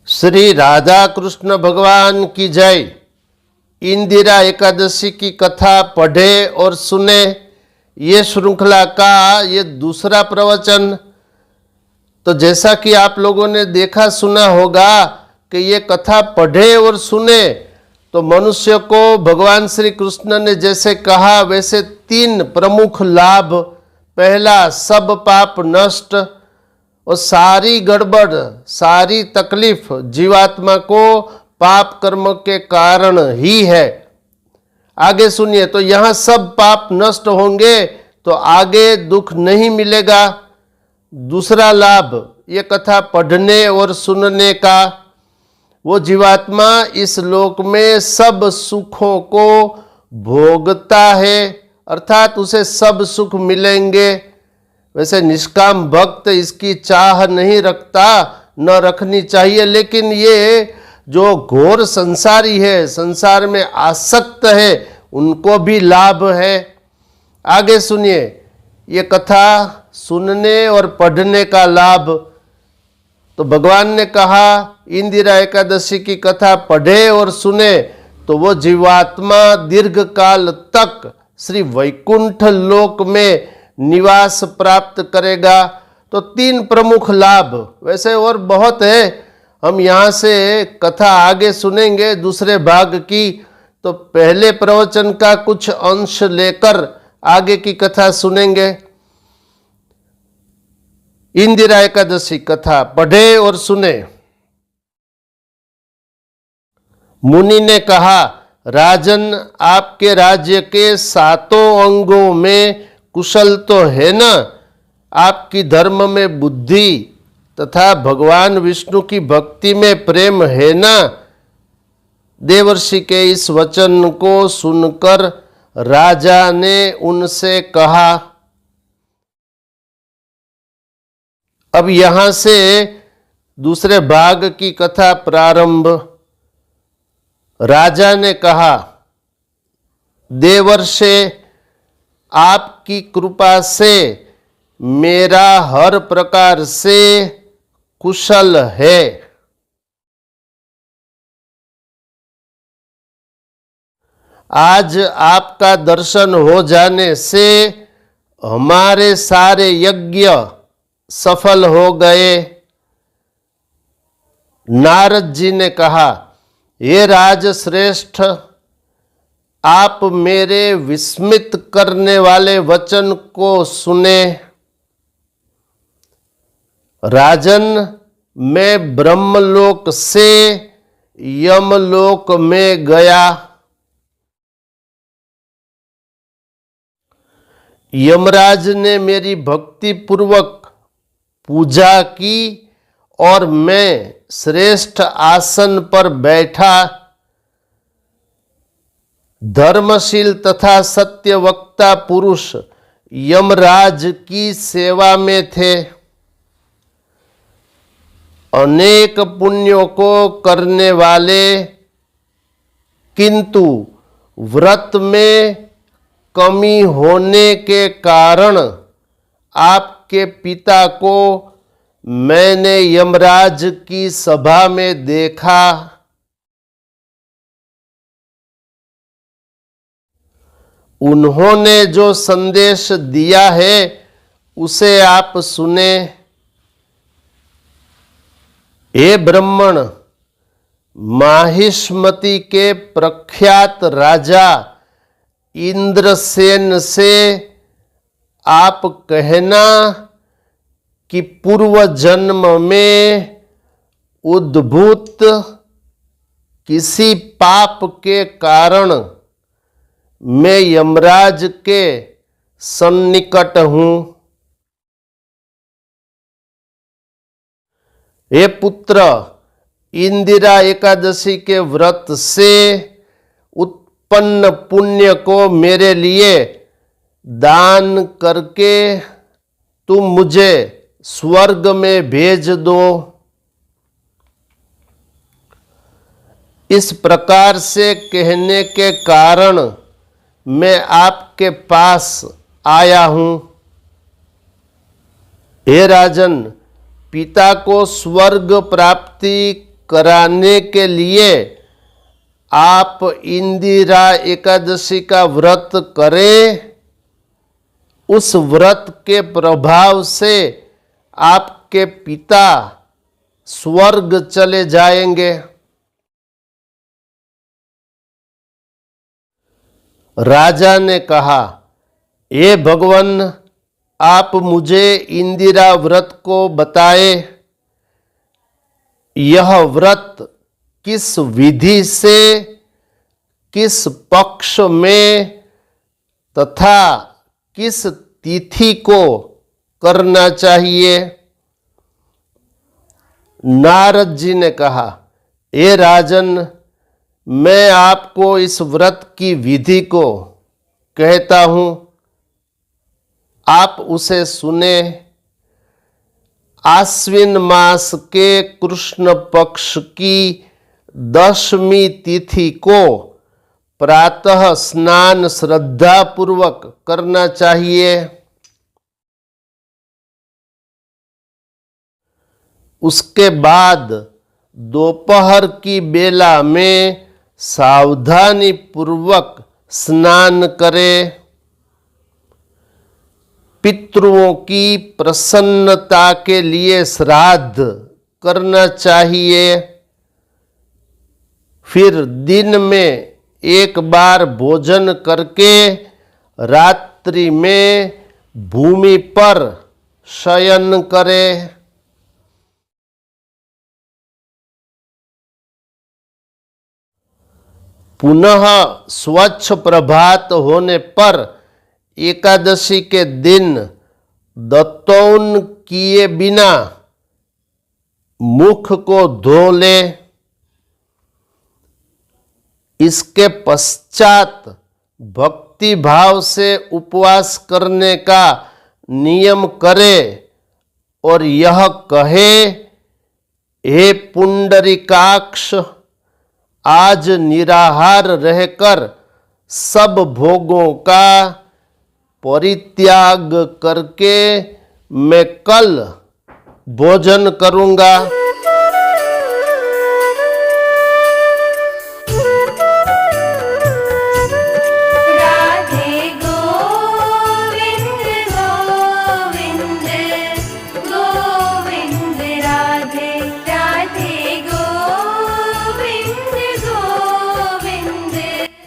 श्री राधा कृष्ण भगवान की जय। इंदिरा एकादशी की कथा पढ़े और सुने, ये श्रृंखला का ये दूसरा प्रवचन। तो जैसा कि आप लोगों ने देखा सुना होगा कि ये कथा पढ़े और सुने तो मनुष्य को भगवान श्री कृष्ण ने जैसे कहा वैसे तीन प्रमुख लाभ। पहला, सब पाप नष्ट और सारी गड़बड़ सारी तकलीफ जीवात्मा को पाप कर्म के कारण ही है। आगे सुनिए, तो यहाँ सब पाप नष्ट होंगे तो आगे दुख नहीं मिलेगा। दूसरा लाभ ये कथा पढ़ने और सुनने का, वो जीवात्मा इस लोक में सब सुखों को भोगता है, अर्थात उसे सब सुख मिलेंगे। वैसे निष्काम भक्त इसकी चाह नहीं रखता, न रखनी चाहिए, लेकिन ये जो घोर संसारी है, संसार में आसक्त है, उनको भी लाभ है। आगे सुनिए, ये कथा सुनने और पढ़ने का लाभ। तो भगवान ने कहा इंदिरा एकादशी की कथा पढ़े और सुने तो वो जीवात्मा दीर्घ काल तक श्री वैकुंठ लोक में निवास प्राप्त करेगा। तो तीन प्रमुख लाभ, वैसे और बहुत है, हम यहाँ से कथा आगे सुनेंगे दूसरे भाग की। तो पहले प्रवचन का कुछ अंश लेकर आगे की कथा सुनेंगे। इंदिरा एकादशी कथा पढ़े और सुने। मुनि ने कहा, राजन, आपके राज्य के सातों अंगों में कुशल तो है ना? आपकी धर्म में बुद्धि तथा भगवान विष्णु की भक्ति में प्रेम है ना? देवर्षि के इस वचन को सुनकर राजा ने उनसे कहा। अब यहाँ से दूसरे भाग की कथा प्रारंभ। राजा ने कहा, देवर्षे, आपकी कृपा से मेरा हर प्रकार से कुशल है। आज आपका दर्शन हो जाने से हमारे सारे यज्ञ सफल हो गए। नारद जी ने कहा, हे राजश्रेष्ठ, आप मेरे विस्मित करने वाले वचन को सुने। राजन, मैं ब्रह्मलोक से यमलोक में गया। यमराज ने मेरी भक्ति पूर्वक पूजा की और मैं श्रेष्ठ आसन पर बैठा। धर्मशील तथा सत्यवक्ता पुरुष यमराज की सेवा में थे। अनेक पुण्यों को करने वाले, किंतु व्रत में कमी होने के कारण आपके पिता को मैंने यमराज की सभा में देखा। उन्होंने जो संदेश दिया है उसे आप सुने। हे ब्राह्मण, माहिष्मति के प्रख्यात राजा इंद्रसेन से आप कहना कि पूर्व जन्म में उद्भूत किसी पाप के कारण मैं यमराज के सन्निकट हूँ। हे पुत्र, इंदिरा एकादशी के व्रत से उत्पन्न पुण्य को मेरे लिए दान करके तुम मुझे स्वर्ग में भेज दो। इस प्रकार से कहने के कारण मैं आपके पास आया हूँ। हे राजन, पिता को स्वर्ग प्राप्ति कराने के लिए आप इंदिरा एकादशी का व्रत करें। उस व्रत के प्रभाव से आपके पिता स्वर्ग चले जाएंगे। राजा ने कहा, हे भगवान, आप मुझे इंदिरा व्रत को बताए। यह व्रत किस विधि से, किस पक्ष में तथा किस तिथि को करना चाहिए? नारद जी ने कहा, हे राजन, मैं आपको इस व्रत की विधि को कहता हूं, आप उसे सुने। आश्विन मास के कृष्ण पक्ष की 10वीं तिथि को प्रातः स्नान श्रद्धा पूर्वक करना चाहिए। उसके बाद दोपहर की बेला में सावधानी पूर्वक स्नान करें। पितृओं की प्रसन्नता के लिए श्राद्ध करना चाहिए। फिर दिन में एक बार भोजन करके रात्रि में भूमि पर शयन करें। पुनः स्वच्छ प्रभात होने पर एकादशी के दिन दत्तौन किए बिना मुख को धो ले। इसके पश्चात भक्ति भाव से उपवास करने का नियम करे और यह कहे, हे पुंडरीकाक्ष, आज निराहार रहकर सब भोगों का परित्याग करके मैं कल भोजन करूंगा।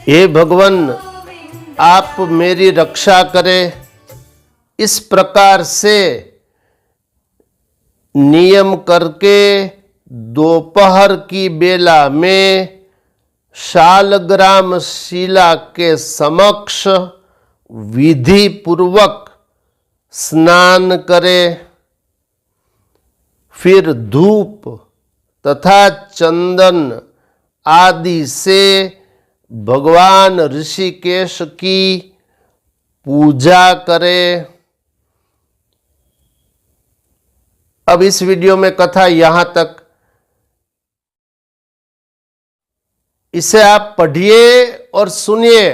हे भगवान, आप मेरी रक्षा करें। इस प्रकार से नियम करके दोपहर की बेला में शालग्राम शिला के समक्ष विधि पूर्वक स्नान करें। फिर धूप तथा चंदन आदि से भगवान ऋषिकेश की पूजा करें। अब इस वीडियो में कथा यहां तक। इसे आप पढ़िए और सुनिए।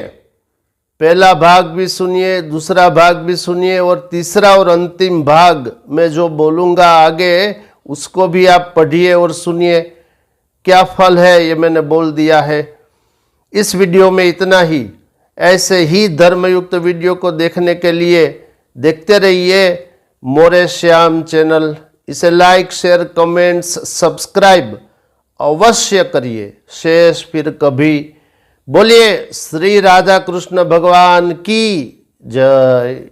पहला भाग भी सुनिए, दूसरा भाग भी सुनिए और तीसरा और अंतिम भाग में जो बोलूंगा आगे उसको भी आप पढ़िए और सुनिए। क्या फल है ये मैंने बोल दिया है। इस वीडियो में इतना ही। ऐसे ही धर्मयुक्त वीडियो को देखने के लिए देखते रहिए मोरे श्याम चैनल। इसे लाइक, शेयर, कमेंट्स, सब्सक्राइब अवश्य करिए। शेष फिर कभी। बोलिए श्री राधा कृष्ण भगवान की जय।